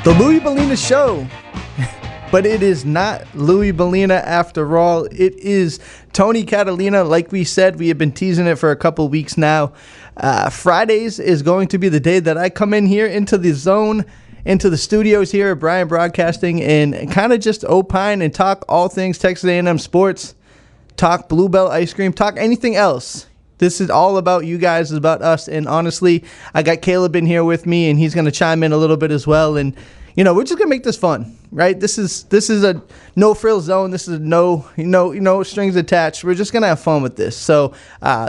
The Louie Bellina Show. But it is not Louie Bellina after all. It is Tony Catalina. Like we said, we have been teasing it for a couple weeks now. Fridays is going to be the day that I come in here into the zone, into the studios here at Bryant Broadcasting, and kind of just opine and talk all things Texas A&M sports, talk Bluebell ice cream, talk anything else. This is all about you guys, it's about us, and honestly, I got Caleb in here with me, and he's going to chime in a little bit as well, and you know, we're just going to make this fun, right? This is a no-frills zone. This is no strings attached. We're just going to have fun with this. So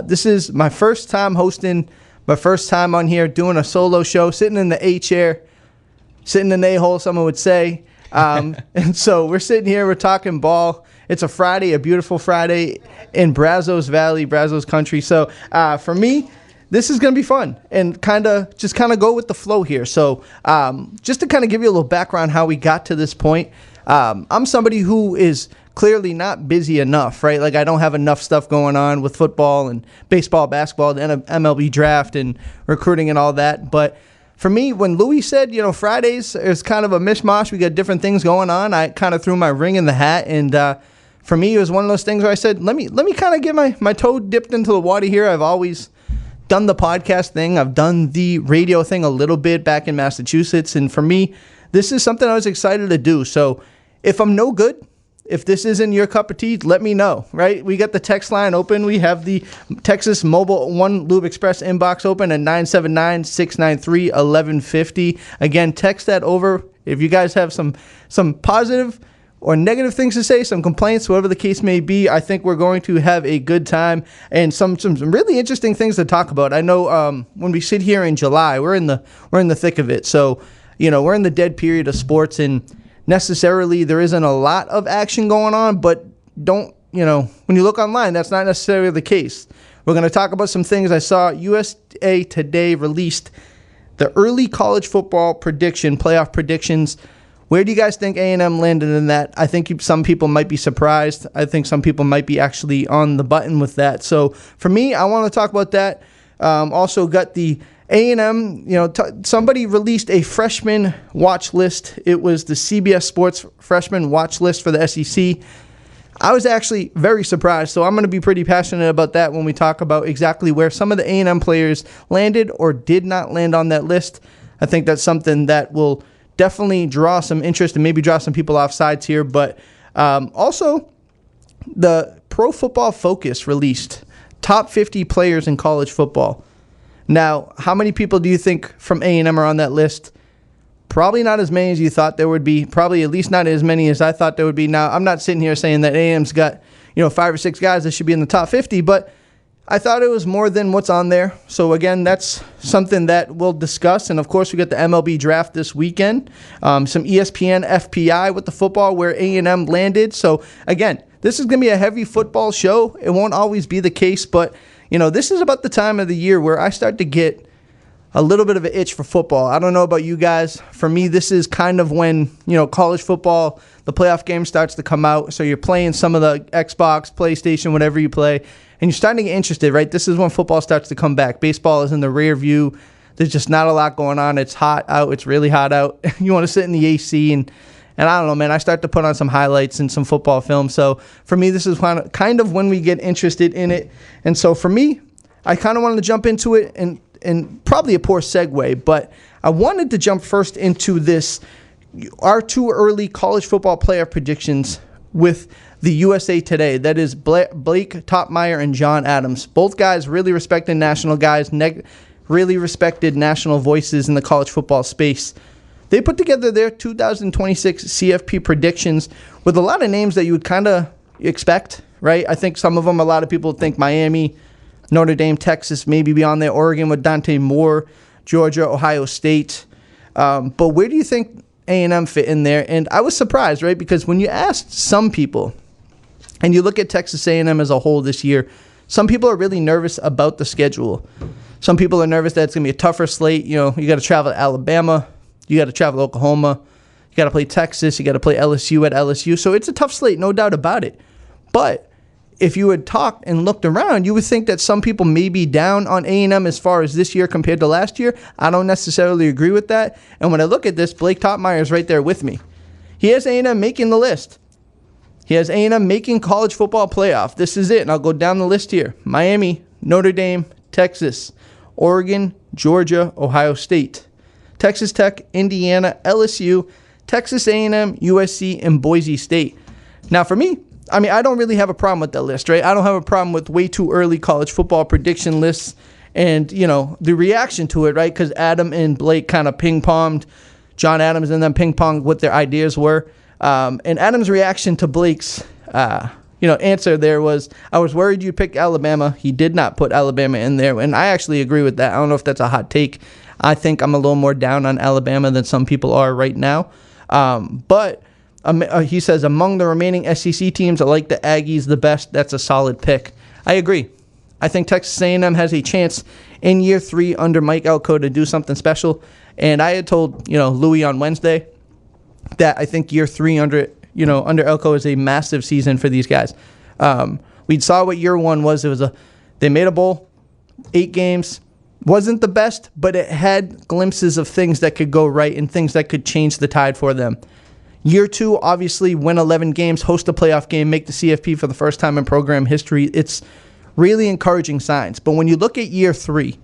this is my first time hosting, my first time on here doing a solo show, sitting in the A chair, sitting in the A-hole, someone would say. And so we're sitting here, we're talking ball. It's a Friday, a beautiful Friday in Brazos Valley, Brazos country. So for me, this is going to be fun and kind of go with the flow here. So just to kind of give you a little background how we got to this point, I'm somebody who is clearly not busy enough, right? Like I don't have enough stuff going on with football and baseball, basketball, the MLB draft and recruiting and all that. But for me, when Louie said, Fridays is kind of a mishmash, we got different things going on, I kind of threw my ring in the hat. And for me, it was one of those things where I said, let me kind of get my toe dipped into the water here. I've always done the podcast thing. I've done the radio thing a little bit back in Massachusetts. And for me, this is something I was excited to do. So if I'm no good, if this isn't your cup of tea, let me know, right? We got the text line open. We have the Texas Mobile One Lube Express inbox open at 979-693-1150. Again, text that over. If you guys have some positive or negative things to say, some complaints, whatever the case may be, I think we're going to have a good time and some really interesting things to talk about. I know when we sit here in July, we're in the thick of it. So, we're in the dead period of sports, and necessarily there isn't a lot of action going on, but when you look online, that's not necessarily the case. We're going to talk about some things. I saw USA Today released the early college football playoff predictions. Where do you guys think A&M landed in that? I think some people might be surprised. I think some people might be actually on the button with that. So for me, I want to talk about that. Also got the A&M, somebody released a freshman watch list. It was the CBS Sports freshman watch list for the SEC. I was actually very surprised. So I'm going to be pretty passionate about that when we talk about exactly where some of the A&M players landed or did not land on that list. I think that's something that will definitely draw some interest and maybe draw some people off sides here. But also, the Pro Football Focus released top 50 players in college football. Now, how many people do you think from A&M are on that list? Probably not as many as you thought there would be. Probably at least not as many as I thought there would be. Now, I'm not sitting here saying that A&M's got 5 or 6 guys that should be in the top 50, but I thought it was more than what's on there. So, again, that's something that we'll discuss. And, of course, we got the MLB draft this weekend. Some ESPN FPI with the football where A&M landed. So, again, this is going to be a heavy football show. It won't always be the case. But, this is about the time of the year where I start to get a little bit of an itch for football. I don't know about you guys. For me, this is kind of when, college football, the playoff game starts to come out. So you're playing some of the Xbox, PlayStation, whatever you play. And you're starting to get interested, right? This is when football starts to come back. Baseball is in the rear view. There's just not a lot going on. It's hot out. It's really hot out. You want to sit in the AC. And I don't know, man. I start to put on some highlights and some football film. So for me, this is kind of when we get interested in it. And so for me, I kind of wanted to jump into it and probably a poor segue. But I wanted to jump first into our 2 early college football playoff predictions with the USA Today. That is Blake Topmeyer and John Adams. Both guys really respected national guys, really respected national voices in the college football space. They put together their 2026 CFP predictions with a lot of names that you would kind of expect, right? I think some of them, a lot of people think Miami, Notre Dame, Texas, maybe beyond there, Oregon with Dante Moore, Georgia, Ohio State. But where do you think A&M fit in there? And I was surprised, right? Because when you asked some people, and you look at Texas A&M as a whole this year, some people are really nervous about the schedule. Some people are nervous that it's going to be a tougher slate. You got to travel to Alabama. You got to travel to Oklahoma. You got to play Texas. You got to play LSU at LSU. So it's a tough slate, no doubt about it. But if you had talked and looked around, you would think that some people may be down on A&M as far as this year compared to last year. I don't necessarily agree with that. And when I look at this, Blake Topmeyer is right there with me. He has A&M making the list. He has A&M making college football playoff. This is it, and I'll go down the list here. Miami, Notre Dame, Texas, Oregon, Georgia, Ohio State, Texas Tech, Indiana, LSU, Texas A&M, USC, and Boise State. Now, for me, I mean, I don't really have a problem with that list, right? I don't have a problem with way too early college football prediction lists and, you know, the reaction to it, right? Because Adam and Blake kind of ping-ponged, John Adams and then ping-ponged what their ideas were. And Adam's reaction to Blake's, answer there was, I was worried you'd pick Alabama. He did not put Alabama in there, and I actually agree with that. I don't know if that's a hot take. I think I'm a little more down on Alabama than some people are right now. But he says, among the remaining SEC teams, I like the Aggies the best. That's a solid pick. I agree. I think Texas A&M has a chance in year 3 under Mike Elko to do something special. And I had told, Louie on Wednesday that I think year 3 under Elko is a massive season for these guys. We saw what year 1 was. They made a bowl, 8 games. Wasn't the best, but it had glimpses of things that could go right and things that could change the tide for them. Year 2, obviously, win 11 games, host a playoff game, make the CFP for the first time in program history. It's really encouraging signs. But when you look at year 3,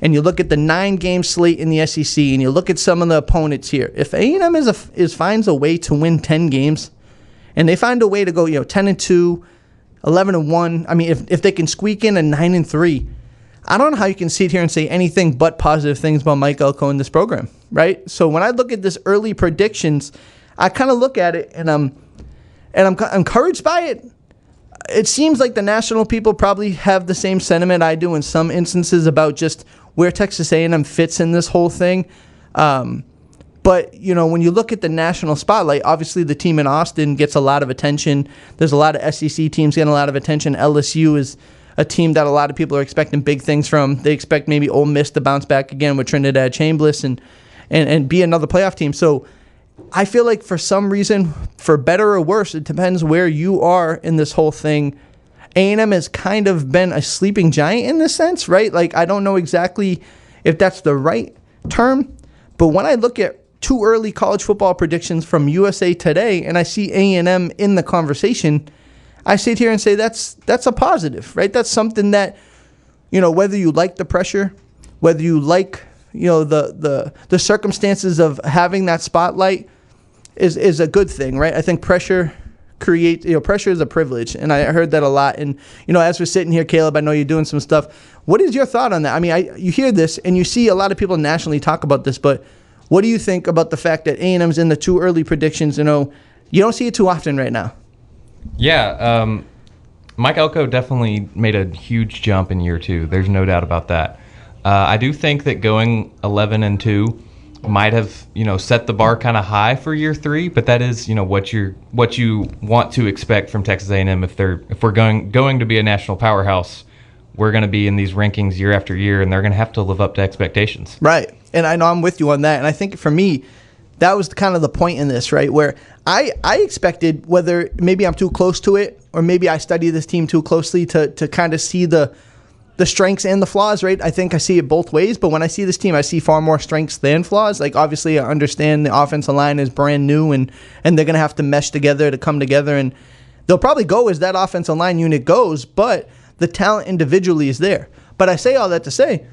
and you look at the 9-game slate in the SEC, and you look at some of the opponents here, if A&M finds a way to win 10 games, and they find a way to go 10-2, 11-1, I mean, if they can squeak in a 9-3, I don't know how you can sit here and say anything but positive things about Mike Elko in this program, right? So when I look at this early predictions, I kind of look at it and I'm encouraged by it. It seems like the national people probably have the same sentiment I do in some instances about just where Texas A&M fits in this whole thing. But, when you look at the national spotlight, obviously the team in Austin gets a lot of attention. There's a lot of SEC teams getting a lot of attention. LSU is a team that a lot of people are expecting big things from. They expect maybe Ole Miss to bounce back again with Trinidad Chambliss and be another playoff team. So I feel like for some reason, for better or worse, it depends where you are in this whole thing. A&M has kind of been a sleeping giant in this sense, right? Like, I don't know exactly if that's the right term, but when I look at too early college football predictions from USA Today and I see A&M in the conversation, I sit here and say that's a positive, right? That's something that, whether you like the pressure, whether you like, the circumstances of having that spotlight is a good thing, right? I think pressure pressure is a privilege, and I heard that a lot. And, as we're sitting here, Caleb, I know you're doing some stuff. What is your thought on that? I mean, you hear this, and you see a lot of people nationally talk about this, but what do you think about the fact that A&M's in the too early predictions? You don't see it too often right now. Yeah, Mike Elko definitely made a huge jump in year 2. There's no doubt about that. I do think that going 11-2 might have, set the bar kind of high for year 3, but that is, what you want to expect from Texas A&M if we're going to be a national powerhouse. We're going to be in these rankings year after year, and they're going to have to live up to expectations. Right, and I know I'm with you on that, and I think for me, that was kind of the point in this, right, where I expected, whether maybe I'm too close to it or maybe I study this team too closely to kind of see the strengths and the flaws, right? I think I see it both ways, but when I see this team, I see far more strengths than flaws. Like, obviously, I understand the offensive line is brand new, and they're going to have to mesh together to come together, and they'll probably go as that offensive line unit goes, but the talent individually is there. But I say all that to say,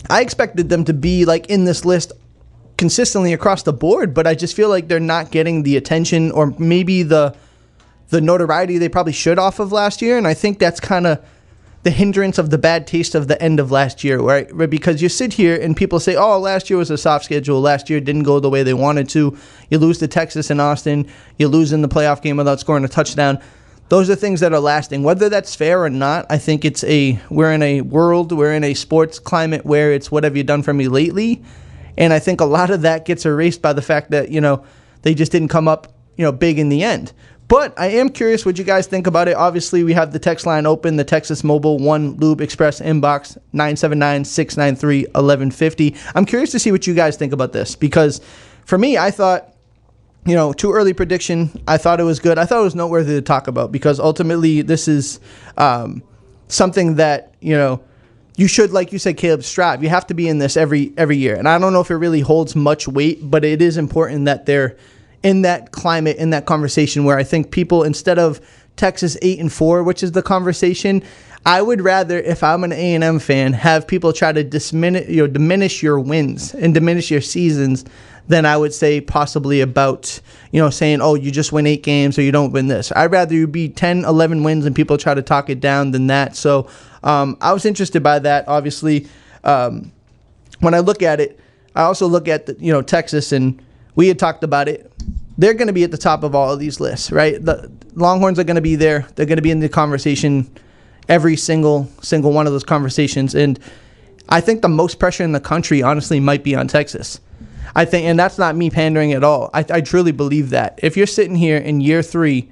I expected them to be, like, in this list consistently across the board, but I just feel like they're not getting the attention or maybe the notoriety they probably should off of last year, and I think that's kind of the hindrance of the bad taste of the end of last year, right? Because you sit here and people say, oh, last year was a soft schedule. Last year didn't go the way they wanted to. You lose to Texas and Austin. You lose in the playoff game without scoring a touchdown. Those are things that are lasting. Whether that's fair or not, I think we're in a sports climate where it's what have you done for me lately? And I think a lot of that gets erased by the fact that, they just didn't come up, big in the end. But I am curious what you guys think about it. Obviously, we have the text line open, the Texas Mobile 1 Lube Express inbox, 979-693-1150. I'm curious to see what you guys think about this because for me, I thought too early prediction. I thought it was good. I thought it was noteworthy to talk about because ultimately this is something that, you should, like you said, Caleb, strive. You have to be in this every year. And I don't know if it really holds much weight, but it is important that they're in that climate, in that conversation where I think people, instead of Texas 8-4, which is the conversation, I would rather, if I'm an A&M fan, have people try to diminish your wins and diminish your seasons than I would say possibly about, saying, oh, you just win 8 games or you don't win this. I'd rather you be 10, 11 wins and people try to talk it down than that. So I was interested by that. Obviously, when I look at it, I also look at Texas, and we had talked about it. They're going to be at the top of all of these lists, right? The Longhorns are going to be there. They're going to be in the conversation, every single one of those conversations. And I think the most pressure in the country, honestly, might be on Texas. I think, and that's not me pandering at all. I truly believe that. If you're sitting here in year 3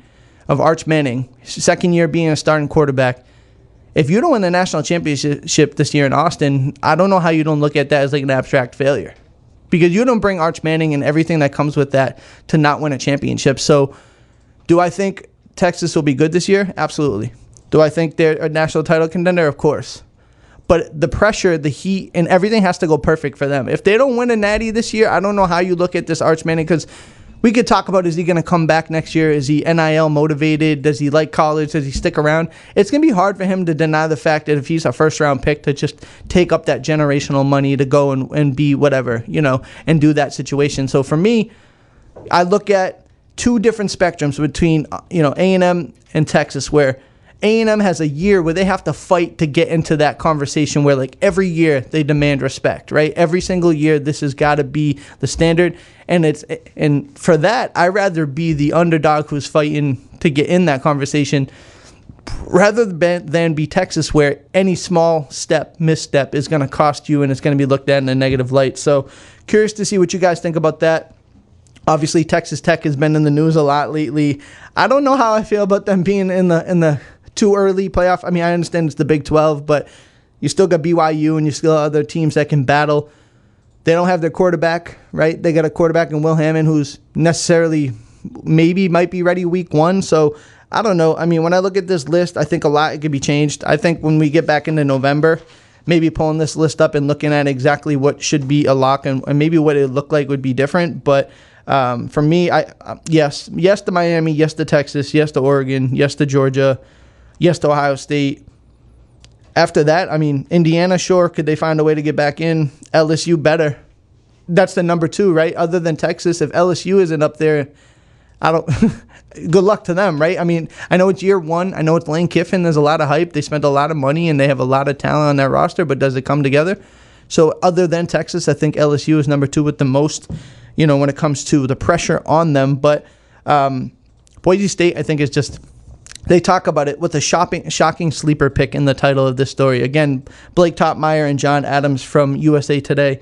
of Arch Manning, second year being a starting quarterback, if you don't win the national championship this year in Austin, I don't know how you don't look at that as like an abstract failure. Because you don't bring Arch Manning and everything that comes with that to not win a championship. So do I think Texas will be good this year? Absolutely. Do I think they're a national title contender? Of course. But the pressure, the heat, and everything has to go perfect for them. If they don't win a natty this year, I don't know how you look at this Arch Manning, because we could talk about, is he going to come back next year? Is he NIL motivated? Does he like college? Does he stick around? It's going to be hard for him to deny the fact that if he's a first-round pick, to just take up that generational money to go and be whatever, and do that situation. So for me, I look at 2 different spectrums between, A&M and Texas, where A&M has a year where they have to fight to get into that conversation where, like, every year they demand respect, right? Every single year this has got to be the standard. And for that, I'd rather be the underdog who's fighting to get in that conversation rather than be Texas, where any small misstep is going to cost you and it's going to be looked at in a negative light. So curious to see what you guys think about that. Obviously, Texas Tech has been in the news a lot lately. I don't know how I feel about them being in the too early playoff. I mean, I understand it's the Big 12, but you still got BYU and you still have other teams that can battle. They don't have their quarterback, right? They got a quarterback in Will Hammond who's necessarily might be ready week 1. So I don't know. I mean, when I look at this list, I think a lot could be changed. I think when we get back into November, maybe pulling this list up and looking at exactly what should be a lock and maybe what it looked like would be different. But for me, yes to Miami, yes to Texas, yes to Oregon, yes to Georgia, yes to Ohio State. After that, I mean, Indiana, sure. Could they find a way to get back in? LSU, better. That's the number 2, right? Other than Texas, if LSU isn't up there, good luck to them, right? I mean, I know it's year 1. I know it's Lane Kiffin. There's a lot of hype. They spent a lot of money, and they have a lot of talent on their roster, but does it come together? So other than Texas, I think LSU is number 2 with the most, when it comes to the pressure on them. But Boise State, I think, is just... They talk about it with a shocking sleeper pick in the title of this story. Again, Blake Topmeyer and John Adams from USA Today.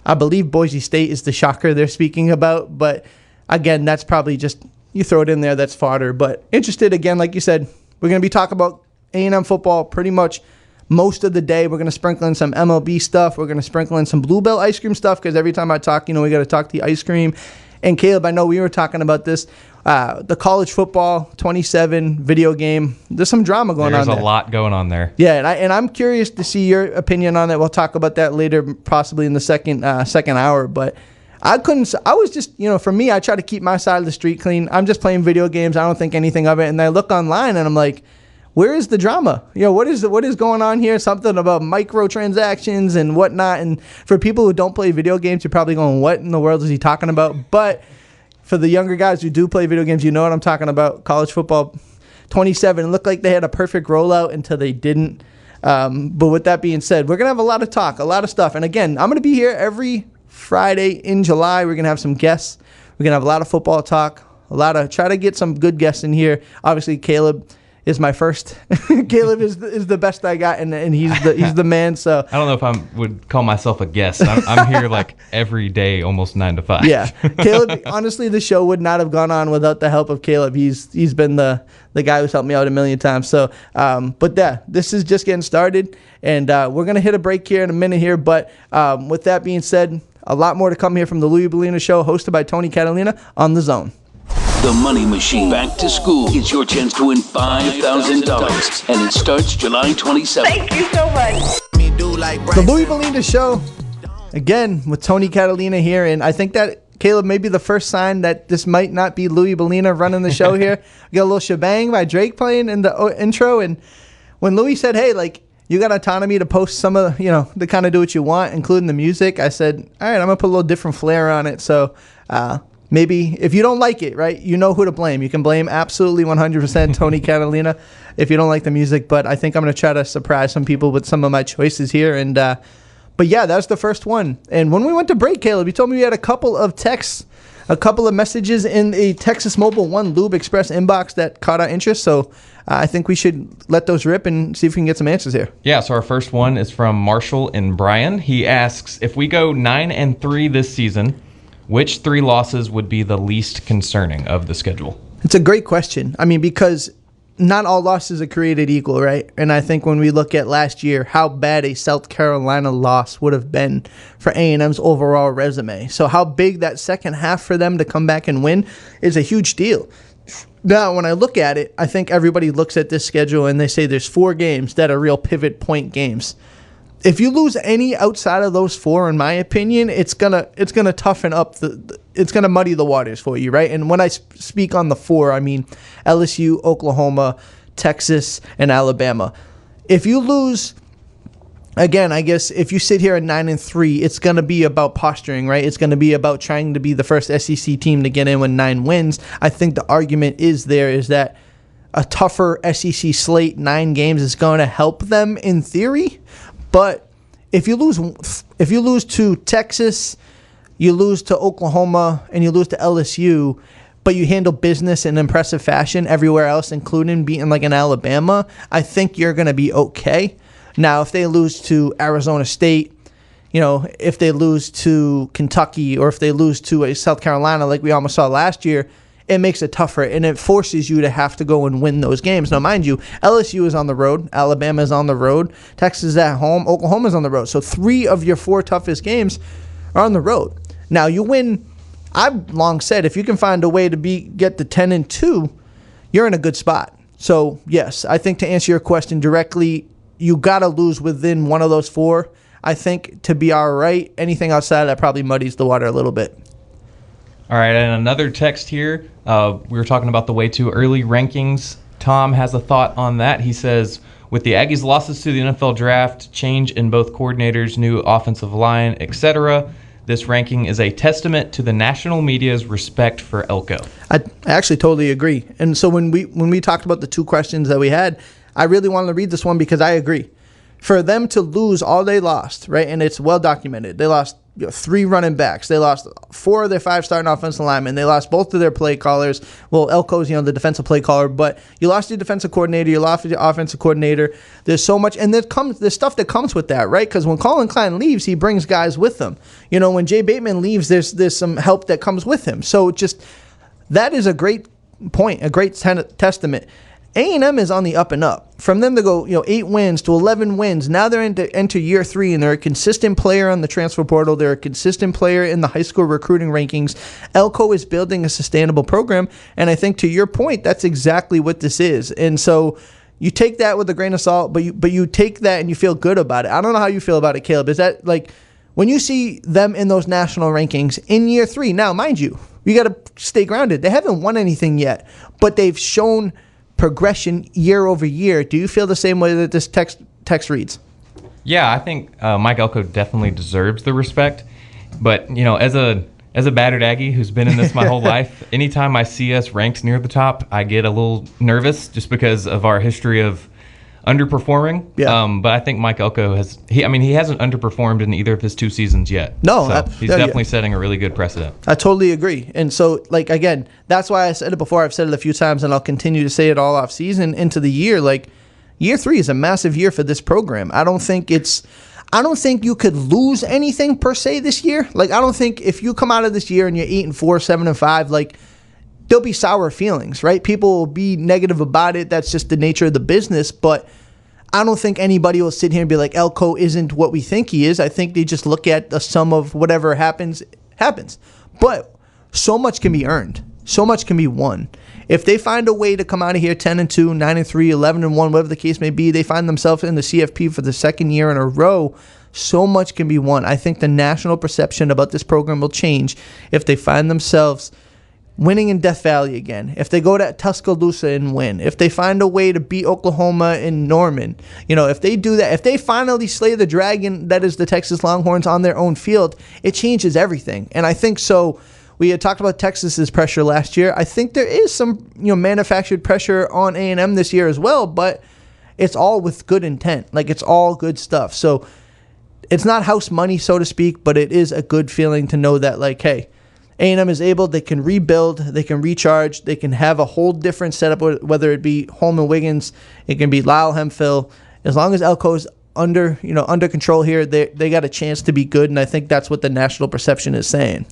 I believe Boise State is the shocker they're speaking about. But again, that's probably just, you throw it in there, that's fodder. But interested, again, like you said, we're going to be talking about A&M football pretty much most of the day. We're going to sprinkle in some MLB stuff. We're going to sprinkle in some Bluebell ice cream stuff, because every time I talk, we got to talk the ice cream. And Caleb, I know we were talking about this. The college football 27 video game. There's some drama going on there. There's a lot going on there. Yeah, and I'm curious to see your opinion on it. We'll talk about that later, possibly in the second hour. But I was just, for me, I try to keep my side of the street clean. I'm just playing video games. I don't think anything of it. And I look online and I'm like, where is the drama? What is going on here? Something about microtransactions and whatnot. And for people who don't play video games, you're probably going, what in the world is he talking about? But for the younger guys who do play video games, you know what I'm talking about. College football 27. It looked like they had a perfect rollout until they didn't. But with that being said, we're going to have a lot of talk, a lot of stuff. And again, I'm going to be here every Friday in July. We're going to have some guests. We're going to have a lot of football talk, try to get some good guests in here. Obviously, Caleb is my first. Caleb is the best I got, and he's the man. So I don't know if I would call myself a guest. I'm here like every day, almost 9 to 5. Yeah, Caleb. Honestly, the show would not have gone on without the help of Caleb. He's been the guy who's helped me out a million times. So, but yeah, this is just getting started, and we're gonna hit a break here in a minute here. But with that being said, A lot more to come here from the Louie Bellina Show, hosted by Tony Catalina on The Zone. The Money Machine. Back to school. It's your chance to win $5,000. And it starts July 27th. Thank you so much. The Louie Bellina Show, again, with Tony Catalina here. And I think that, Caleb, may be the first sign that this might not be Louie Bellina running the show here. We got a little shebang by Drake playing in the intro. And when Louie said, hey, like, you got autonomy to post some of, to kind of do what you want, including the music, I said, all right, I'm going to put a little different flair on it. So maybe if you don't like it, right, you know who to blame. You can blame absolutely 100% Tony Catalina if you don't like the music. But I think I'm going to try to surprise some people with some of my choices here. And but yeah, that's the first one. And when we went to break, Caleb, you told me we had a couple of texts, a couple of messages in a Texas Mobile One Lube Express inbox that caught our interest. So I think we should let those rip and see if we can get some answers here. Yeah, so our first one is from Marshall and Brian. He asks, if we go 9-3 this season, which 3 losses would be the least concerning of the schedule? It's a great question. I mean, because not all losses are created equal, right? And I think when we look at last year, how bad a South Carolina loss would have been for A&M's overall resume. So how big that second half for them to come back and win is a huge deal. Now, when I look at it, I think everybody looks at this schedule and they say there's 4 games that are real pivot point games. If you lose any outside of those 4, in my opinion, it's gonna toughen up it's gonna muddy the waters for you, right? And when I speak on the 4, I mean LSU, Oklahoma, Texas, and Alabama. If you lose, again, I guess if you sit here at 9-3, it's gonna be about posturing, right? It's gonna be about trying to be the first SEC team to get in with 9 wins. I think the argument is that a tougher SEC slate, 9 games, is going to help them in theory. But if you lose to Texas, you lose to Oklahoma, and you lose to LSU, but you handle business in impressive fashion everywhere else, including beating like an Alabama, I think you're going to be okay. Now, if they lose to Arizona State, if they lose to Kentucky, or if they lose to a South Carolina like we almost saw last year, it makes it tougher, and it forces you to have to go and win those games. Now, mind you, LSU is on the road, Alabama is on the road, Texas is at home, Oklahoma is on the road. So 3 of your 4 toughest games are on the road. Now, you win. I've long said if you can find a way to get to 10-2, you're in a good spot. So, yes, I think to answer your question directly, you got to lose within one of those 4, I think, to be all right. Anything outside of that probably muddies the water a little bit. All right, and another text here. We were talking about the way too early rankings. Tom has a thought on that. He says, with the Aggies' losses to the NFL draft, change in both coordinators, new offensive line, etc., this ranking is a testament to the national media's respect for Elko. I actually totally agree. And so when we talked about the 2 questions that we had, I really wanted to read this one because I agree. For them to lose all they lost, right, and it's well documented. They lost 3 running backs. They lost 4 of their 5 starting offensive linemen. They lost both of their play callers. Well, Elko's, the defensive play caller, but you lost your defensive coordinator. You lost your offensive coordinator. There's so much, and there's stuff that comes with that, right? Because when Colin Klein leaves, he brings guys with him. When Jay Bateman leaves, there's some help that comes with him. So that is a great point, a great testament. A&M is on the up and up. From them to go, 8 wins to 11 wins. Now they're enter year 3, and they're a consistent player on the transfer portal. They're a consistent player in the high school recruiting rankings. Elko is building a sustainable program, and I think to your point, that's exactly what this is. And so you take that with a grain of salt, but you take that and you feel good about it. I don't know how you feel about it, Caleb. Is that like when you see them in those national rankings in year 3? Now, mind you got to stay grounded. They haven't won anything yet, but they've shown progression year over year. Do you feel the same way that this text reads? Yeah, I think Mike Elko definitely deserves the respect. But, as a battered Aggie who's been in this my whole life, anytime I see us ranked near the top, I get a little nervous just because of our history of underperforming. Yeah. But I think Mike Elko he hasn't underperformed in either of his 2 seasons yet. No. So he's definitely setting a really good precedent. I totally agree. And so, again, that's why I said it before. I've said it a few times, and I'll continue to say it all off season into the year. Year 3 is a massive year for this program. I don't think you could lose anything per se this year. I don't think if you come out of this year and you're 8-4, 7-5, there'll be sour feelings, right? People will be negative about it. That's just the nature of the business. But I don't think anybody will sit here and be like, Elko isn't what we think he is. I think they just look at the sum of whatever happens. But so much can be earned. So much can be won. If they find a way to come out of here 10-2, 9-3, 11-1, whatever the case may be, they find themselves in the CFP for the second year in a row, so much can be won. I think the national perception about this program will change if they find themselves winning in Death Valley again, if they go to Tuscaloosa and win, if they find a way to beat Oklahoma in Norman, if they do that, if they finally slay the dragon that is the Texas Longhorns on their own field, it changes everything. And I think so. We had talked about Texas's pressure last year. I think there is some manufactured pressure on A&M this year as well, but it's all with good intent. Like, it's all good stuff. So it's not house money, so to speak, but it is a good feeling to know that, like, hey, A&M is able, they can rebuild, they can recharge, they can have a whole different setup, whether it be Holman Wiggins, it can be Lyle Hemphill. As long as Elko's under control here, they got a chance to be good, and I think that's what the national perception is saying.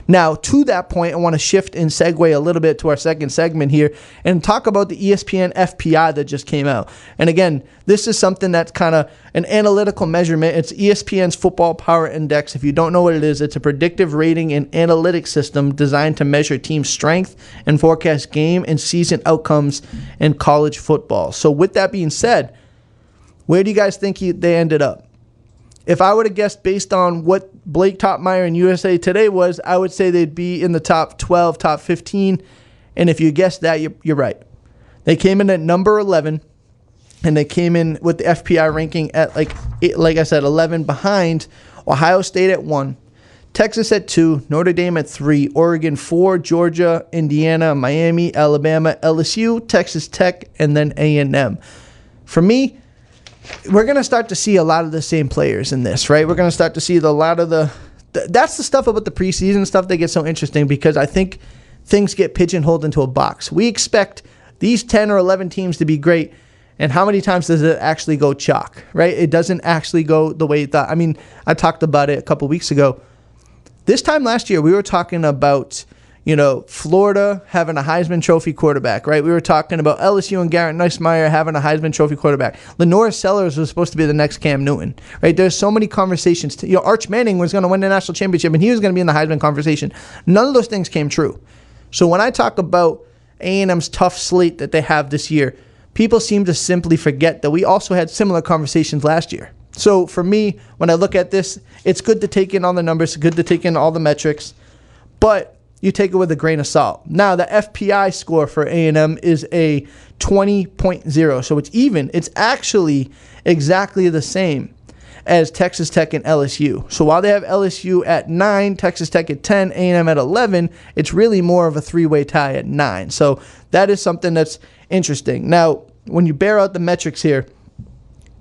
Now, to that point, I want to shift and segue a little bit to our second segment here and talk about the ESPN FPI that just came out. And again, this is something that's kind of an analytical measurement. It's ESPN's Football Power Index. If you don't know what it is, it's a predictive rating and analytics system designed to measure team strength and forecast game and season outcomes in college football. So with that being said, where do you guys think they ended up? If I would have guessed based on what Blake Topmeyer and USA Today was, I would say they'd be in the top 12, top 15. And if you guessed that, you're right. They came in at number 11, and they came in with the FPI ranking at, like I said, 11, behind Ohio State at 1, Texas at 2, Notre Dame at 3, Oregon 4, Georgia, Indiana, Miami, Alabama, LSU, Texas Tech, and then A&M. For me, we're going to start to see a lot of the same players in this, right? We're going to start to see a lot of that's the stuff about the preseason stuff that gets so interesting, because I think things get pigeonholed into a box. We expect these 10 or 11 teams to be great, and how many times does it actually go chalk, right? It doesn't actually go the way you thought. I mean, I talked about it a couple weeks ago. This time last year, we were talking about Florida having a Heisman Trophy quarterback, right? We were talking about LSU and Garrett Nussmeier having a Heisman Trophy quarterback. Lenore Sellers was supposed to be the next Cam Newton, right? There's so many conversations. Arch Manning was going to win the national championship, and he was going to be in the Heisman conversation. None of those things came true. So when I talk about A&M's tough slate that they have this year, people seem to simply forget that we also had similar conversations last year. So for me, when I look at this, it's good to take in all the numbers, good to take in all the metrics, but you take it with a grain of salt. Now, the FPI score for A&M is a 20.0, so it's even. It's actually exactly the same as Texas Tech and LSU. So while they have LSU at 9, Texas Tech at 10, A&M at 11, it's really more of a three-way tie at 9. So that is something that's interesting. Now, when you bear out the metrics here,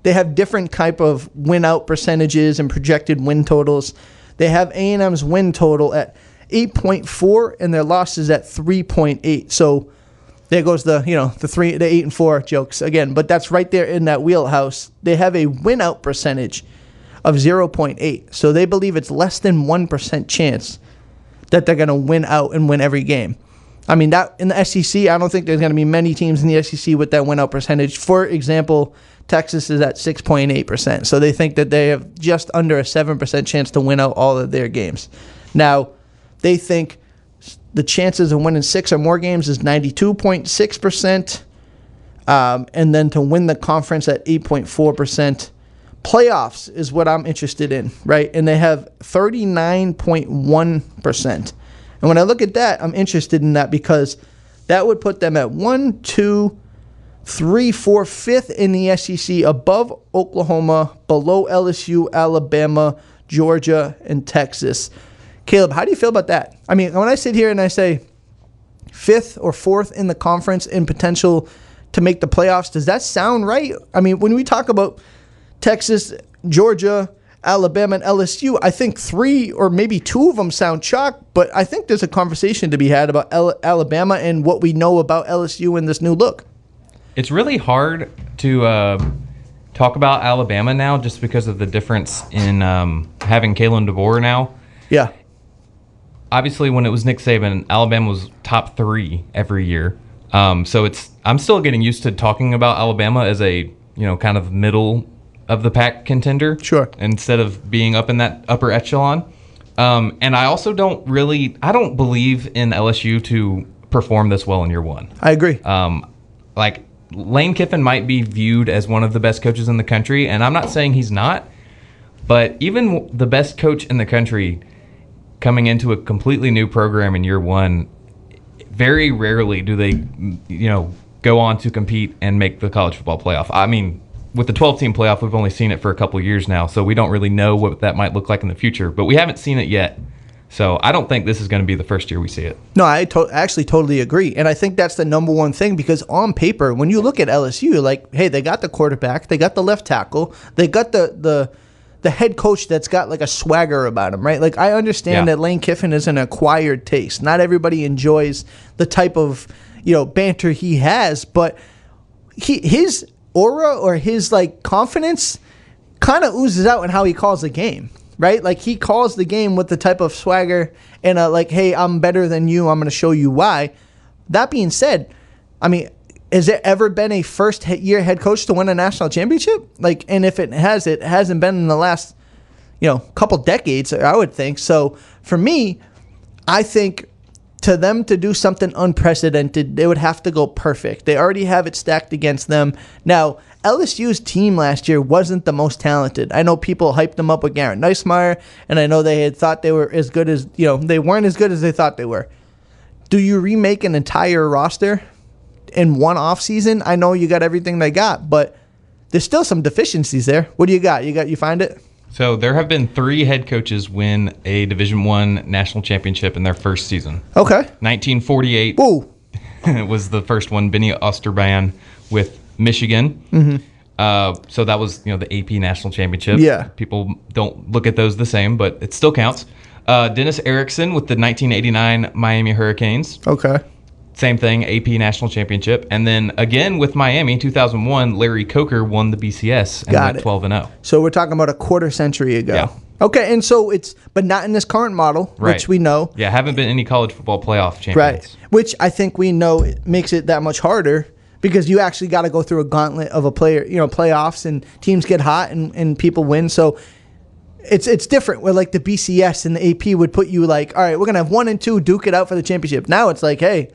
they have different type of win-out percentages and projected win totals. They have A&M's win total at 8.4 and their losses at 3.8. So there goes the 8 and 4 jokes again, but that's right there in that wheelhouse. They have a win out percentage of 0.8. So they believe it's less than 1% chance that they're going to win out and win every game. I mean, that in the SEC, I don't think there's going to be many teams in the SEC with that win out percentage. For example, Texas is at 6.8%. So they think that they have just under a 7% chance to win out all of their games. Now, they think the chances of winning 6 or more games is 92.6%, and then to win the conference at 8.4%. Playoffs is what I'm interested in, right? And they have 39.1%. And when I look at that, I'm interested in that because that would put them at 1, 2, 3, 4, 5th in the SEC, above Oklahoma, below LSU, Alabama, Georgia, and Texas. Caleb, how do you feel about that? I mean, when I sit here and I say 5th or 4th in the conference in potential to make the playoffs, does that sound right? I mean, when we talk about Texas, Georgia, Alabama, and LSU, I think 3 or maybe 2 of them sound chalk, but I think there's a conversation to be had about Alabama and what we know about LSU in this new look. It's really hard to talk about Alabama now just because of the difference in having Kalen DeBoer now. Yeah. Obviously, when it was Nick Saban, Alabama was top 3 every year. So I'm still getting used to talking about Alabama as a kind of middle of the pack contender. Sure. Instead of being up in that upper echelon. And I also don't believe in LSU to perform this well in year one. I agree. Like Lane Kiffin might be viewed as one of the best coaches in the country, and I'm not saying he's not, but even the best coach in the country coming into a completely new program in year one, very rarely do they, go on to compete and make the college football playoff. I mean, with the 12-team playoff, we've only seen it for a couple of years now, so we don't really know what that might look like in the future, but we haven't seen it yet. So I don't think this is going to be the first year we see it. No, I actually totally agree. And I think that's the number one thing, because on paper, when you look at LSU, like, hey, they got the quarterback, they got the left tackle, they got the head coach that's got like a swagger about him, right? Like, I understand that Lane Kiffin is an acquired taste. Not everybody enjoys the type of, banter he has, but his aura or his like confidence kind of oozes out in how he calls the game, right? Like, he calls the game with the type of swagger and like, hey, I'm better than you, I'm going to show you why. That being said, I mean, has there ever been a first-year head coach to win a national championship? Like, and if it has, it hasn't been in the last, couple decades, I would think. So for me, I think to them to do something unprecedented, they would have to go perfect. They already have it stacked against them. Now, LSU's team last year wasn't the most talented. I know people hyped them up with Garrett Neismeyer, and I know they had thought they were as good as, they weren't as good as they thought they were. Do you remake an entire roster in one offseason? I know you got everything they got, but there's still some deficiencies there. What do you got? You find it? So there have been 3 head coaches win a Division I national championship in their first season. Okay. 1948 was the first one, Benny Osterban with Michigan. Mm-hmm. So that was, the AP national championship. Yeah. People don't look at those the same, but it still counts. Dennis Erickson with the 1989 Miami Hurricanes. Okay. Same thing, AP national championship. And then again with Miami, 2001, Larry Coker won the BCS and went 12-0. So we're talking about a quarter century ago. Yeah. Okay, and so but not in this current model, right, which we know. Yeah, haven't been any college football playoff champions. Right, which I think we know it makes it that much harder, because you actually got to go through a gauntlet of a player, playoffs, and teams get hot and people win. So it's different where like the BCS and the AP would put you like, all right, we're going to have 1 and 2 duke it out for the championship. Now it's like, hey,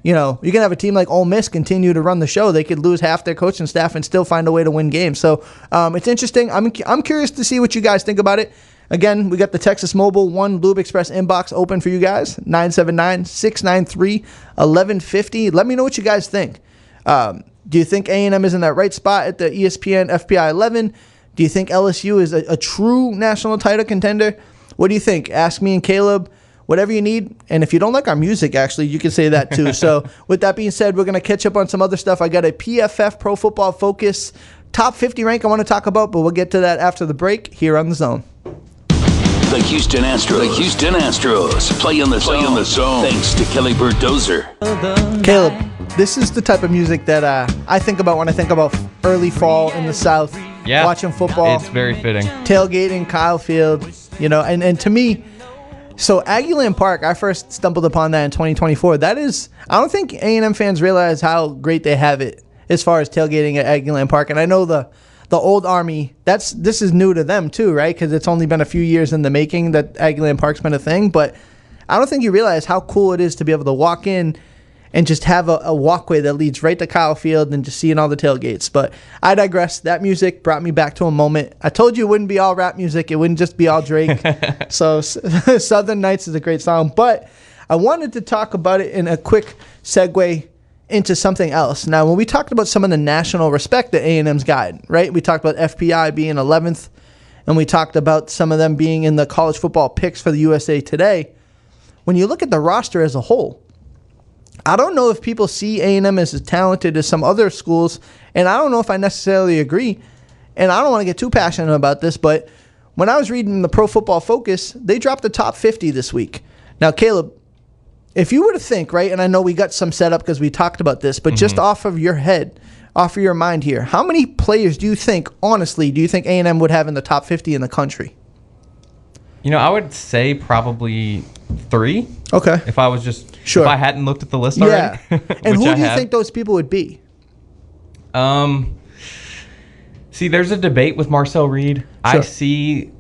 you can have a team like Ole Miss continue to run the show. They could lose half their coaching staff and still find a way to win games. So it's interesting. I'm curious to see what you guys think about it. Again, we got the Texas Mobile 1 Lube Express inbox open for you guys, 979-693-1150. Let me know what you guys think. Do you think A&M is in that right spot at the ESPN FPI 11? Do you think LSU is a true national title contender? What do you think? Ask me and Caleb. Whatever you need. And if you don't like our music, actually, you can say that too. So with that being said, we're going to catch up on some other stuff. I got a PFF Pro Football Focus top 50 rank I want to talk about, but we'll get to that after the break here on The Zone. The Houston Astros play on the zone. Thanks to Kelly Bird Dozer. Caleb, this is the type of music that I think about when I think about early fall in the South. Yeah, watching football. It's very fitting. Tailgating, Kyle Field, and to me, so Aggieland Park, I first stumbled upon that in 2024. That is, I don't think A&M fans realize how great they have it as far as tailgating at Aggieland Park. And I know the old Army, this is new to them too, right? Because it's only been a few years in the making that Aggieland Park's been a thing. But I don't think you realize how cool it is to be able to walk in and just have a walkway that leads right to Kyle Field and just seeing all the tailgates. But I digress. That music brought me back to a moment. I told you it wouldn't be all rap music. It wouldn't just be all Drake. So Southern Nights is a great song. But I wanted to talk about it in a quick segue into something else. Now, when we talked about some of the national respect that A&M's gotten, right? We talked about FPI being 11th, and we talked about some of them being in the college football picks for the USA Today. When you look at the roster as a whole, I don't know if people see A&M as talented as some other schools, and I don't know if I necessarily agree, and I don't want to get too passionate about this, but when I was reading the Pro Football Focus, they dropped the top 50 this week. Now, Caleb, if you were to think, right, and I know we got some set up because we talked about this, but just off of your head, off of your mind here, how many players do you think A&M would have in the top 50 in the country? I would say probably 3. Okay. If I was just sure. If I hadn't looked at the list already. And who do you think those people would be? See, there's a debate with Marcel Reed. Sure. I see,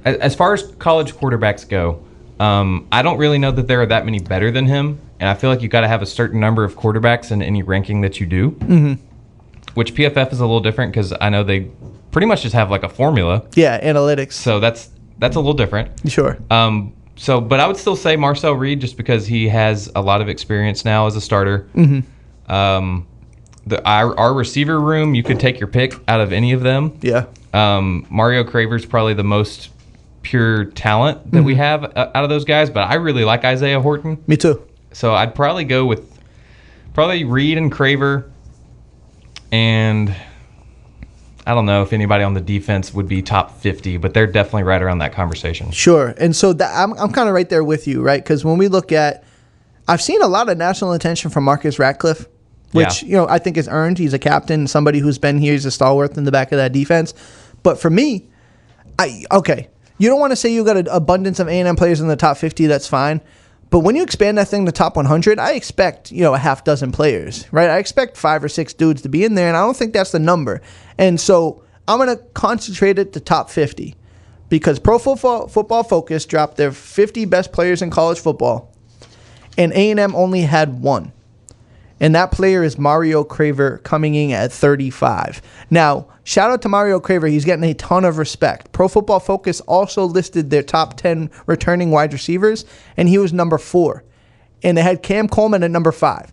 as far as college quarterbacks go, I don't really know that there are that many better than him. And I feel like you've got to have a certain number of quarterbacks in any ranking that you do, which PFF is a little different because I know they pretty much just have like a formula. Yeah, analytics. So that's a little different. Sure. But I would still say Marcel Reed just because he has a lot of experience now as a starter. Our receiver room, you could take your pick out of any of them. Yeah. Mario Craver's probably the most pure talent that we have out of those guys, but I really like Isaiah Horton. Me too. So I'd probably go with Reed and Craver, and I don't know if anybody on the defense would be top 50, but they're definitely right around that conversation. Sure. And so I'm kind of right there with you, right? Because when we look at, I've seen a lot of national attention from Marcus Ratcliffe, which I think is earned. He's a captain, somebody who's been here. He's a stalwart in the back of that defense. But for me, you don't want to say you got an abundance of A&M players in the top 50. That's fine. But when you expand that thing to top 100, I expect, a half dozen players, right? I expect 5 or 6 dudes to be in there, and I don't think that's the number. And so I'm going to concentrate it to top 50 because Pro Football Focus dropped their 50 best players in college football, and A&M only had one. And that player is Mario Craver coming in at 35. Now, shout out to Mario Craver. He's getting a ton of respect. Pro Football Focus also listed their top 10 returning wide receivers, and he was number 4. And they had Cam Coleman at number 5.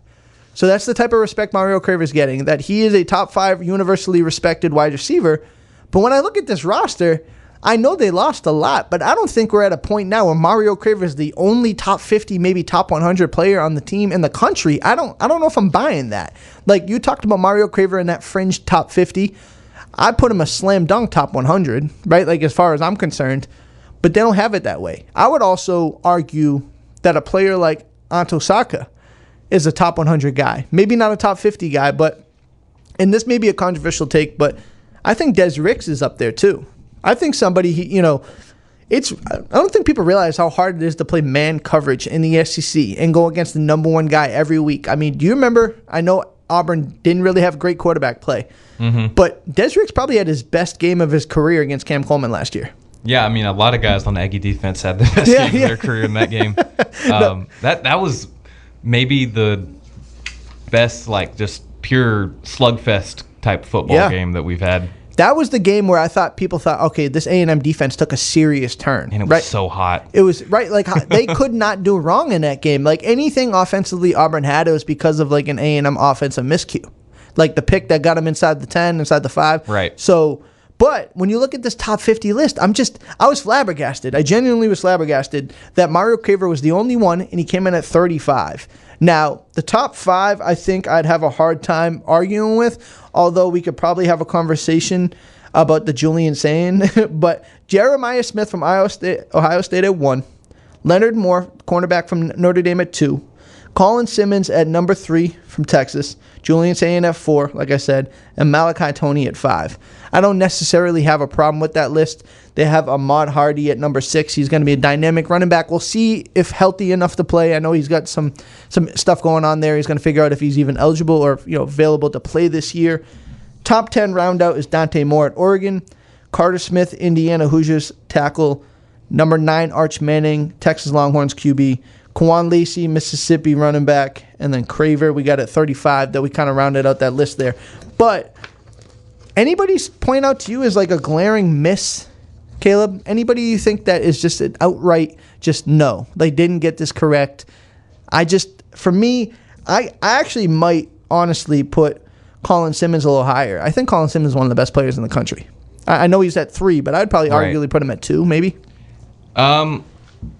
So that's the type of respect Mario Craver is getting, that he is a top 5 universally respected wide receiver. But when I look at this roster, I know they lost a lot, but I don't think we're at a point now where Mario Craver is the only top 50, maybe top 100 player on the team in the country. I don't know if I'm buying that. Like, you talked about Mario Craver in that fringe top 50. I put him a slam dunk top 100, right? Like, as far as I'm concerned, but they don't have it that way. I would also argue that a player like Anto Saka is a top 100 guy. Maybe not a top 50 guy, but, and this may be a controversial take, but I think Des Ricks is up there too. I think somebody, I don't think people realize how hard it is to play man coverage in the SEC and go against the number one guy every week. I mean, do you remember? I know Auburn didn't really have great quarterback play, but Des Ricks probably had his best game of his career against Cam Coleman last year. Yeah, I mean, a lot of guys on the Aggie defense had the best game of their career in that game. That was maybe the best, like, just pure slugfest type football game that we've had. That was the game where people thought, okay, this A&M defense took a serious turn. And it was so hot. It was, right, like, they could not do wrong in that game. Like, anything offensively Auburn had, it was because of, like, an A&M offensive miscue. Like, the pick that got them inside the 10, inside the 5. Right. So, but when you look at this top 50 list, I was flabbergasted. I genuinely was flabbergasted that Mario Craver was the only one, and he came in at 35. Now, the top 5, I think I'd have a hard time arguing with, although we could probably have a conversation about the Julian saying. But Jeremiah Smith from Ohio State at 1, Leonard Moore, cornerback from Notre Dame at 2, Colin Simmons at number 3 from Texas, Julian Saying at 4, like I said, and Malachi Toney at 5. I don't necessarily have a problem with that list. They have Ahmad Hardy at number 6. He's going to be a dynamic running back. We'll see if healthy enough to play. I know he's got some stuff going on there. He's going to figure out if he's even eligible or available to play this year. Top 10 roundout is Dante Moore at Oregon. Carter Smith, Indiana Hoosiers tackle. Number 9, Arch Manning, Texas Longhorns QB. Kwan Lacey, Mississippi running back. And then Craver, we got at 35, that we kind of rounded out that list there. But anybody's point out to you is like a glaring miss, Caleb? Anybody you think that is just an outright just no, they didn't get this correct? For me, I actually might honestly put Colin Simmons a little higher. I think Colin Simmons is one of the best players in the country. I know he's at 3, but I'd probably arguably put him at 2, maybe.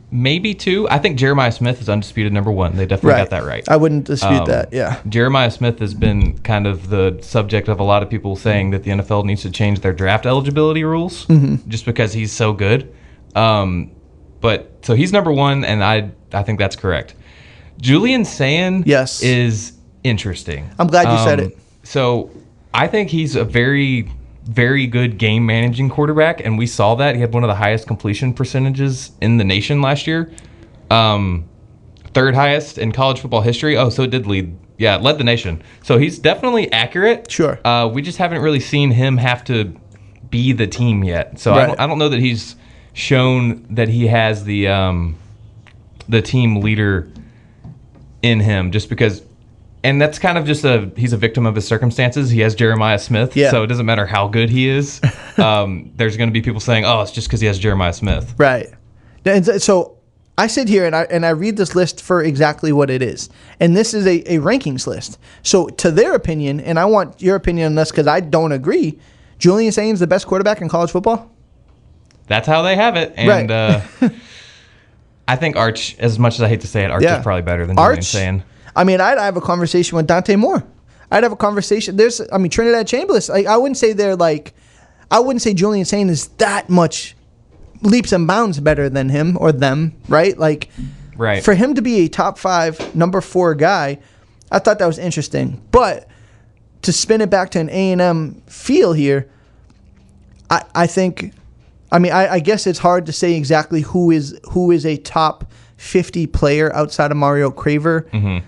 Maybe 2. I think Jeremiah Smith is undisputed number 1. They definitely got that right. I wouldn't dispute that, yeah. Jeremiah Smith has been kind of the subject of a lot of people saying that the NFL needs to change their draft eligibility rules just because he's so good. So he's number 1, and I think that's correct. Julian Saying is interesting. I'm glad you said it. So I think he's a very, very good game managing quarterback, and we saw that. He had one of the highest completion percentages in the nation last year. 3rd highest in college football history. Oh, so it did lead led the nation. So he's definitely accurate. Sure. We just haven't really seen him have to be the team yet. So Right. I don't know that he's shown that he has the team leader in him, just because. And that's kind of just he's a victim of his circumstances. He has Jeremiah Smith, so it doesn't matter how good he is. There's going to be people saying, "Oh, it's just because he has Jeremiah Smith." Right. And so I sit here and I read this list for exactly what it is. And this is a rankings list. So to their opinion, and I want your opinion on this because I don't agree, Julian Sain's the best quarterback in college football? That's how they have it. And I think Arch, as much as I hate to say it, Arch is probably better than Julian Sain. I mean, I'd have a conversation with Dante Moore. I'd have a conversation. Trinidad Chambliss. I wouldn't say Julian Sain is that much leaps and bounds better than him or them, right? Right. For him to be a top 5, number 4 guy, I thought that was interesting. But to spin it back to an A&M feel here, I guess it's hard to say exactly who is a top 50 player outside of Mario Craver. Mm-hmm.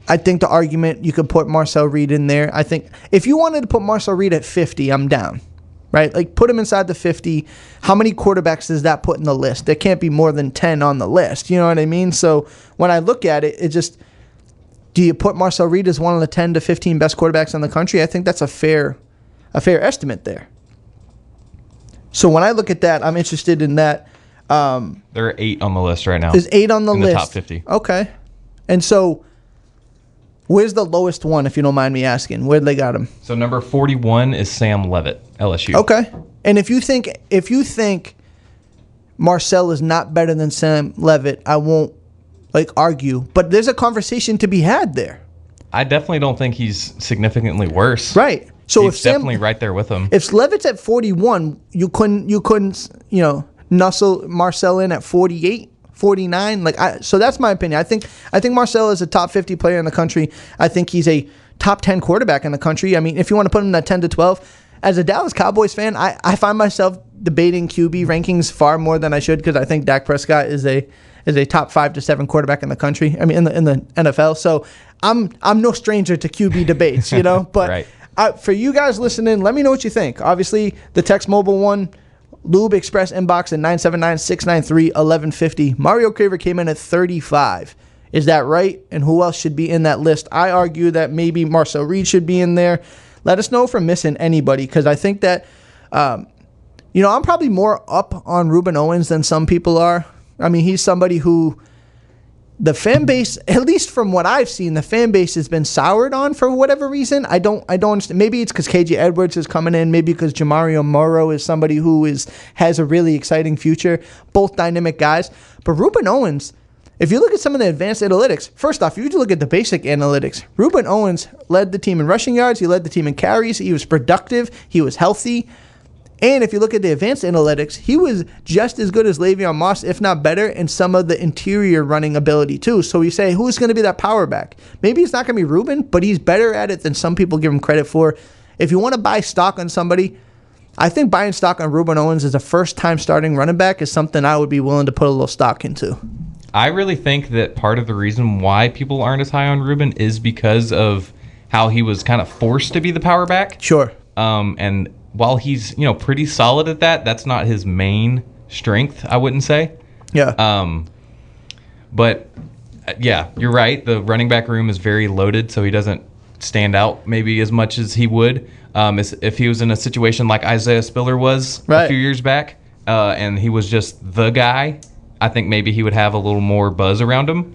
I think the argument, you could put Marcel Reed in there. I think if you wanted to put Marcel Reed at 50, I'm down. Right? Put him inside the 50. How many quarterbacks does that put in the list? There can't be more than 10 on the list. You know what I mean? So when I look at it, do you put Marcel Reed as one of the 10 to 15 best quarterbacks in the country? I think that's a fair estimate there. So when I look at that, I'm interested in that. There are 8 on the list right now. There's 8 on the list. In the top 50. Okay. And so where's the lowest one, if you don't mind me asking? Where they got him? So number 41 is Sam Levitt, LSU. Okay. And if you think Marcel is not better than Sam Levitt, I won't argue. But there's a conversation to be had there. I definitely don't think he's significantly worse. Right. So he's definitely right there with him. If Levitt's at 41, you couldn't nuzzle Marcel in at 48. 49, so that's my opinion. I think Marcel is a top 50 player in the country. I think he's a top 10 quarterback in the country. I mean, if you want to put him in that 10 to 12, as a Dallas Cowboys fan, I find myself debating QB rankings far more than I should because I think Dak Prescott is a top 5 to 7 quarterback in the country. I mean, in the NFL. So I'm no stranger to QB debates, But right. For you guys listening, let me know what you think. Obviously, the text mobile one. Lube Express inbox at 979-693-1150. Mario Craver came in at 35. Is that right? And who else should be in that list? I argue that maybe Marcel Reed should be in there. Let us know if we're missing anybody because I think that, I'm probably more up on Ruben Owens than some people are. I mean, he's somebody who the fan base, at least from what I've seen, the fan base has been soured on for whatever reason. I don't understand. Maybe it's because KJ Edwards is coming in. Maybe because Jamario Morrow is somebody who has a really exciting future. Both dynamic guys. But Ruben Owens, if you look at some of the advanced analytics, first off, you just look at the basic analytics. Ruben Owens led the team in rushing yards. He led the team in carries. He was productive. He was healthy. And if you look at the advanced analytics, he was just as good as Le'Veon Moss, if not better, in some of the interior running ability too. So you say, who's going to be that power back? Maybe it's not going to be Ruben, but he's better at it than some people give him credit for. If you want to buy stock on somebody, I think buying stock on Ruben Owens as a first-time starting running back is something I would be willing to put a little stock into. I really think that part of the reason why people aren't as high on Ruben is because of how he was kind of forced to be the power back. Sure. And while he's, pretty solid at that, that's not his main strength, I wouldn't say. Yeah. But yeah, you're right. The running back room is very loaded, so he doesn't stand out maybe as much as he would if he was in a situation like Isaiah Spiller was a few years back, and he was just the guy. I think maybe he would have a little more buzz around him.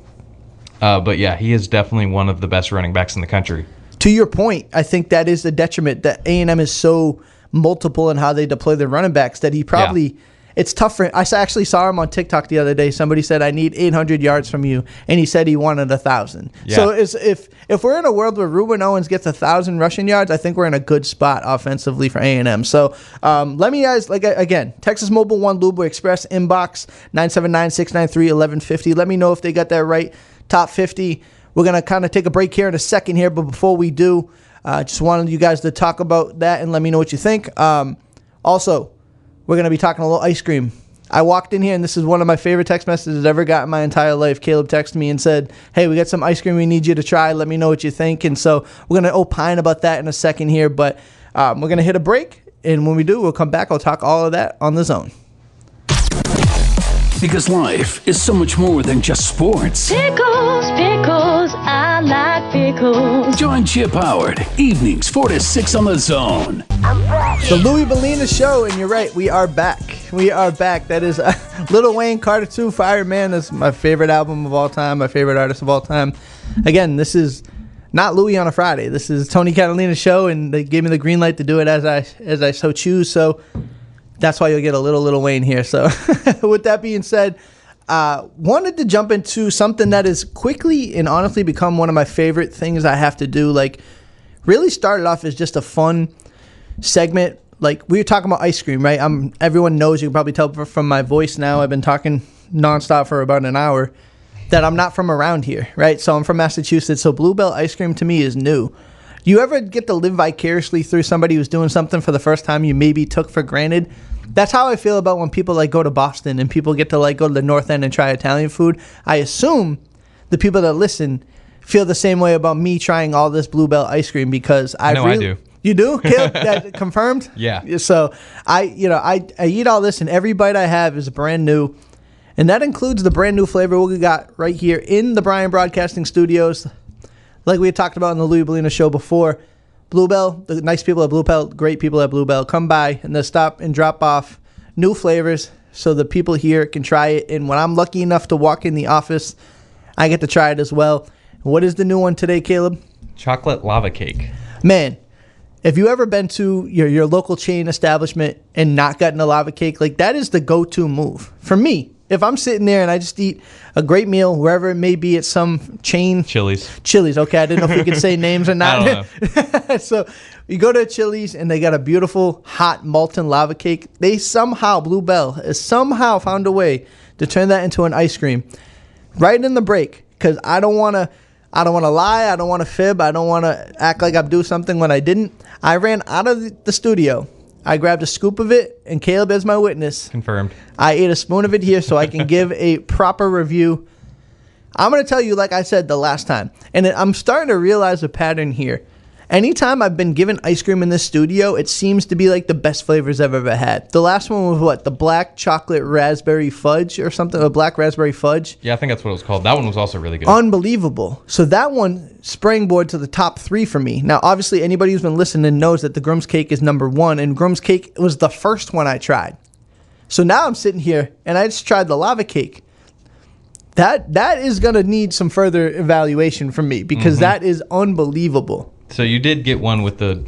But yeah, he is definitely one of the best running backs in the country. To your point, I think that is the detriment that A&M is so multiple in how they deploy their running backs that he probably it's tough for him. I actually saw him on TikTok the other day. Somebody said, I need 800 yards from you, and he said he wanted 1,000. Yeah. So if we're in a world where Ruben Owens gets 1,000 rushing yards, I think we're in a good spot offensively for A&M. So let me guys, again, Texas Mobile 1 Lubo Express inbox 979-693-1150. Let me know if they got that right. Top 50. We're going to kind of take a break here in a second here, but before we do, just wanted you guys to talk about that and let me know what you think. Also, we're going to be talking a little ice cream I walked in here, and this is one of my favorite text messages I've ever got in my entire life. Caleb texted me and said, hey, we got some ice cream we need you to try. Let me know what you think. And so we're going to opine about that in a second here, but we're going to hit a break. And when we do, we'll come back. I'll talk all of that on The Zone. Because life is so much more than just sports. Pickles, pickles, I like pickles. Join Chip Howard, evenings 4 to 6 on The Zone. The Louie Bellina Show, and you're right, we are back. We are back. That is Lil Wayne, Carter 2, Fireman. That's my favorite album of all time, my favorite artist of all time. Again, this is not Louie on a Friday. This is Tony Catalina's show, and they gave me the green light to do it as I so choose. So that's why you'll get a Lil Wayne here. So with that being said, wanted to jump into something that has quickly and honestly become one of my favorite things I have to do. Like, really started off as just a fun segment. Like, we were talking about ice cream, right? Everyone knows, you can probably tell from my voice now, I've been talking nonstop for about an hour, that I'm not from around here, right? So I'm from Massachusetts, so Bluebell ice cream to me is new. You ever get to live vicariously through somebody who's doing something for the first time you maybe took for granted? That's how I feel about when people like go to Boston and people get to like go to the North End and try Italian food. I assume the people that listen feel the same way about me trying all this Bluebell ice cream, because I do. You do? Caleb, that confirmed? Yeah. So I eat all this, and every bite I have is brand new. And that includes the brand new flavor we got right here in the Bryan Broadcasting Studios. Like we had talked about in the Louie Bellina Show before, Bluebell, the nice people at Bluebell, great people at Bluebell, come by and they stop and drop off new flavors so the people here can try it. And when I'm lucky enough to walk in the office, I get to try it as well. What is the new one today, Caleb? Chocolate lava cake. Man, if you ever been to your local chain establishment and not gotten a lava cake, like, that is the go-to move for me. If I'm sitting there and I just eat a great meal, wherever it may be, at some chain. Chili's. Okay, I didn't know if we could say names or not. I don't know. So you go to Chili's and they got a beautiful hot molten lava cake. They somehow, Bluebell has somehow found a way to turn that into an ice cream right in the break, because I don't want to lie. I don't want to fib. I don't want to act like I'm doing something when I didn't. I ran out of the studio. I grabbed a scoop of it, and Caleb is my witness. Confirmed. I ate a spoon of it here so I can give a proper review. I'm going to tell you, like I said the last time, and I'm starting to realize a pattern here. Anytime I've been given ice cream in this studio, it seems to be like the best flavors I've ever had. The last one was what? The black chocolate raspberry fudge or something? A black raspberry fudge? Yeah, I think that's what it was called. That one was also really good. Unbelievable. So that one springboard to the top 3 for me. Now, obviously, anybody who's been listening knows that the Grum's Cake is number 1, and Grum's Cake was the first one I tried. So now I'm sitting here, and I just tried the lava cake. That is going to need some further evaluation from me, because that is unbelievable. So you did get one with the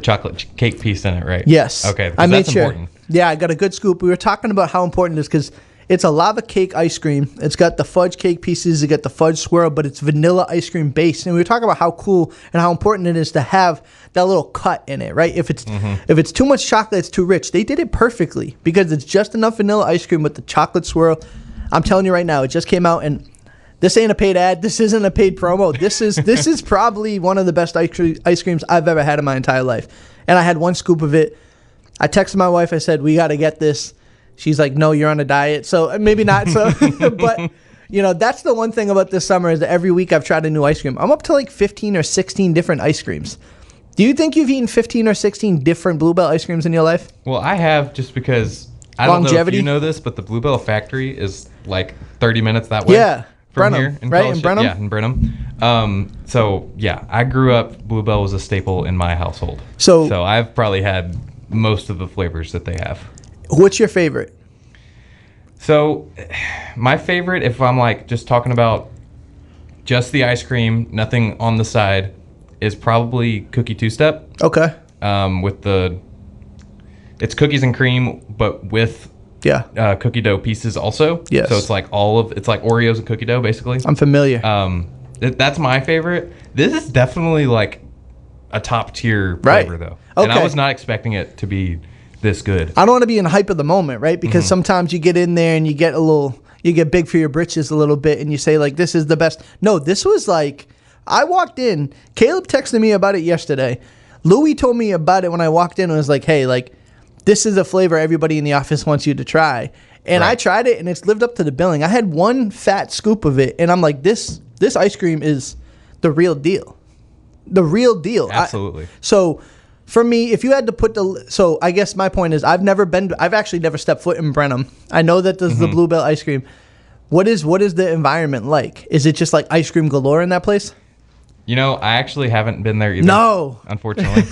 chocolate cake piece in it, right? Yes. Okay, I made that's sure. important. Yeah, I got a good scoop. We were talking about how important it is, because it's a lava cake ice cream. It's got the fudge cake pieces. It got the fudge swirl, but it's vanilla ice cream base. And we were talking about how cool and how important it is to have that little cut in it, right? If it's too much chocolate, it's too rich. They did it perfectly, because it's just enough vanilla ice cream with the chocolate swirl. I'm telling you right now, it just came out, and this ain't a paid ad. This isn't a paid promo. This is probably one of the best ice creams I've ever had in my entire life. And I had one scoop of it. I texted my wife. I said, we got to get this. She's like, no, you're on a diet. So maybe not. So, but that's the one thing about this summer, is that every week I've tried a new ice cream. I'm up to like 15 or 16 different ice creams. Do you think you've eaten 15 or 16 different Bluebell ice creams in your life? Well, I have, just because I don't know if you know this, but the Bluebell factory is like 30 minutes that way. Yeah. From Brenham, here in right? College. In Brenham? Yeah, in Brenham. So yeah, I grew up, Bluebell was a staple in my household. So I've probably had most of the flavors that they have. What's your favorite? So my favorite, if I'm like just talking about just the ice cream, nothing on the side, is probably Cookie Two-Step. Okay. It's cookies and cream, but with cookie dough pieces also. Yes. So it's like it's like Oreos and cookie dough basically. I'm familiar. That's my favorite. This is definitely like a top tier flavor though. Okay. And I was not expecting it to be this good. I don't want to be in the hype of the moment, right? Because sometimes you get in there and you get big for your britches a little bit, and you say like, this is the best. No, this was like, I walked in, Caleb texted me about it yesterday. Louie told me about it when I walked in and was like, hey, like, this is a flavor everybody in the office wants you to try. And I Right. tried it, and it's lived up to the billing. I had one fat scoop of it, and I'm like, this ice cream is the real deal. The real deal. Absolutely. So for me, if you had to put so I guess my point is I've actually never stepped foot in Brenham. I know that there's the Bluebell ice cream. What is the environment like? Is it just like ice cream galore in that place? You know, I actually haven't been there either. No. Unfortunately.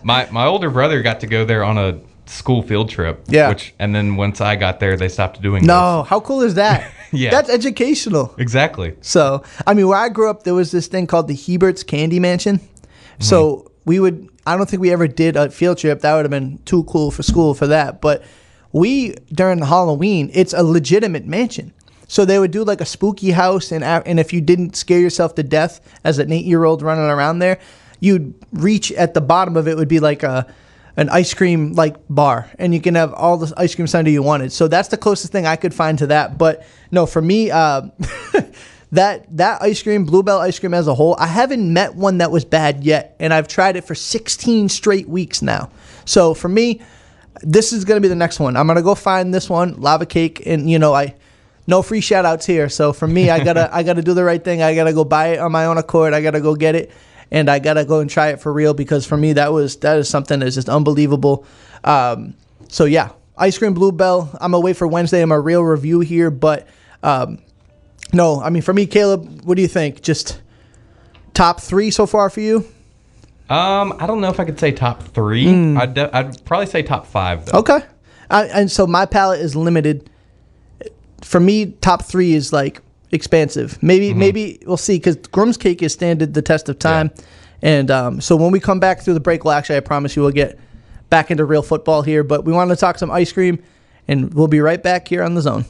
My older brother got to go there on a school field trip. Yeah. And then once I got there, they stopped doing No. How cool is that? Yeah. That's educational. those. Exactly. So, I mean, where I grew up, there was this thing called the Hebert's Candy Mansion. So I don't think we ever did a field trip. That would have been too cool for school for that. But during Halloween, it's a legitimate mansion. So they would do like a spooky house, and if you didn't scare yourself to death as an 8-year-old running around there, you'd reach at the bottom of it would be like an ice cream like bar, and you can have all the ice cream sundae you wanted. So that's the closest thing I could find to that. But no, for me, that ice cream, Bluebell ice cream as a whole, I haven't met one that was bad yet, and I've tried it for 16 straight weeks now. So for me, this is going to be the next one. I'm going to go find this one, Lava Cake, and no free shout outs here. So for me, I gotta do the right thing. I gotta go buy it on my own accord. I gotta go get it, and I gotta go and try it for real, because for me that is something that's just unbelievable. So yeah, ice cream Bluebell. I'm gonna wait for Wednesday. I'm a real review here, but no, I mean for me, Caleb, what do you think? Just top 3 so far for you? I don't know if I could say top 3. I'd probably say top 5 though. Okay, and so my palate is limited. For me, top 3 is like expansive. Maybe we'll see, because Grum's Cake has standed the test of time. Yeah. And so when we come back through the break, I promise you we'll get back into real football here. But we want to talk some ice cream, and we'll be right back here on The Zone.